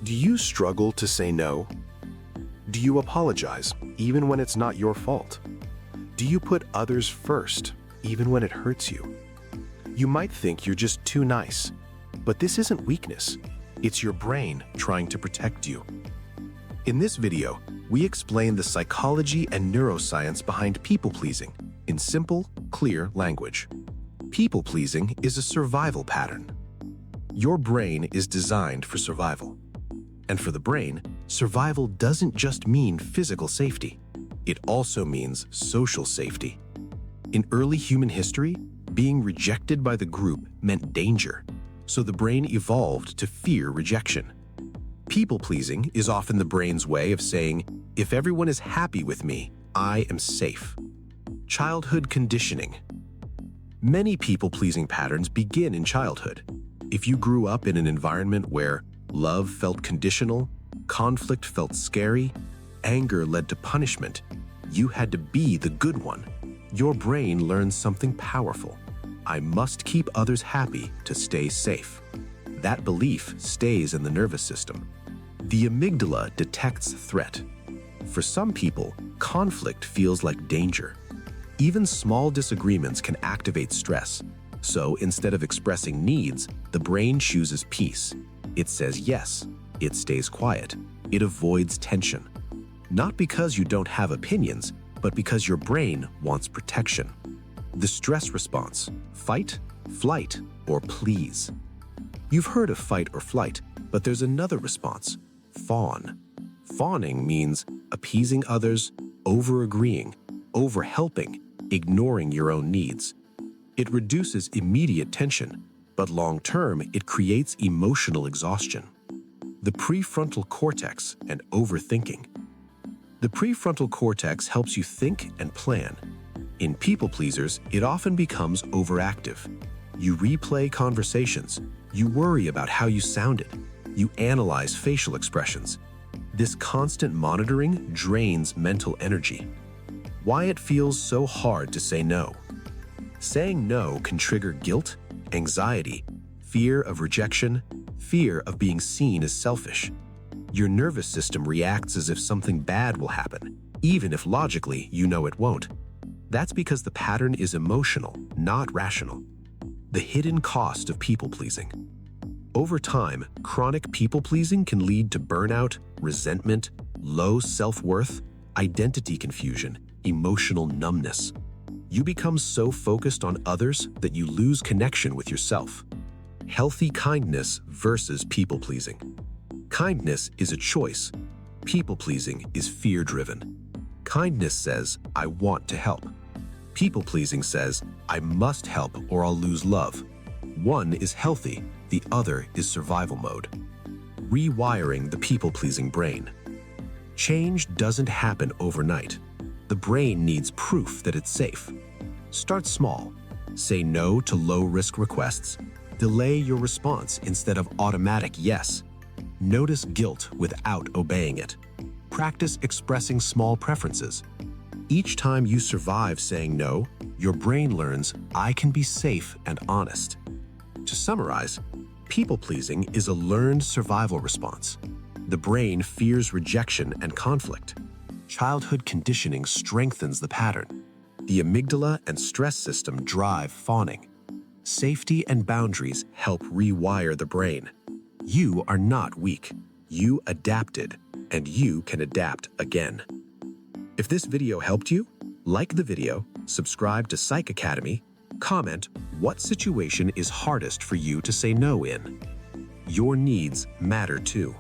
Do you struggle to say no? Do you apologize, even when it's not your fault? Do you put others first, even when it hurts you? You might think you're just too nice, but this isn't weakness. It's your brain trying to protect you. In this video, we explain the psychology and neuroscience behind people-pleasing in simple, clear language. People-pleasing is a survival pattern. Your brain is designed for survival. And for the brain, survival doesn't just mean physical safety. It also means social safety. In early human history, being rejected by the group meant danger, so the brain evolved to fear rejection. People-pleasing is often the brain's way of saying, if everyone is happy with me, I am safe. Childhood conditioning. Many people-pleasing patterns begin in childhood. If you grew up in an environment where love felt conditional, conflict felt scary, anger led to punishment, you had to be the good one. Your brain learns something powerful. I must keep others happy to stay safe. That belief stays in the nervous system. The amygdala detects threat. For some people, conflict feels like danger. Even small disagreements can activate stress. So instead of expressing needs, the brain chooses peace. It says yes. It stays quiet. It avoids tension. Not because you don't have opinions, but because your brain wants protection. The stress response: fight, flight, or please. You've heard of fight or flight, but there's another response: fawn. Fawning means appeasing others, over-agreeing, over-helping, ignoring your own needs. It reduces immediate tension, but long-term, it creates emotional exhaustion. The prefrontal cortex and overthinking. The prefrontal cortex helps you think and plan. In people-pleasers, it often becomes overactive. You replay conversations. You worry about how you sounded. You analyze facial expressions. This constant monitoring drains mental energy. Why it feels so hard to say no. Saying no can trigger guilt, anxiety, fear of rejection, fear of being seen as selfish. Your nervous system reacts as if something bad will happen, even if logically you know it won't. That's because the pattern is emotional, not rational. The hidden cost of people-pleasing. Over time, chronic people-pleasing can lead to burnout, resentment, low self-worth, identity confusion, emotional numbness. You become so focused on others that you lose connection with yourself. Healthy kindness versus people-pleasing. Kindness is a choice. People-pleasing is fear-driven. Kindness says, I want to help. People-pleasing says, I must help or I'll lose love. One is healthy, the other is survival mode. Rewiring the people-pleasing brain. Change doesn't happen overnight. The brain needs proof that it's safe. Start small. Say no to low-risk requests. Delay your response instead of automatic yes. Notice guilt without obeying it. Practice expressing small preferences. Each time you survive saying no, your brain learns, I can be safe and honest. To summarize, people-pleasing is a learned survival response. The brain fears rejection and conflict. Childhood conditioning strengthens the pattern. The amygdala and stress system drive fawning. Safety and boundaries help rewire the brain. You are not weak. You adapted, and you can adapt again. If this video helped you, like the video, subscribe to PsycAcademy, comment what situation is hardest for you to say no in. Your needs matter too.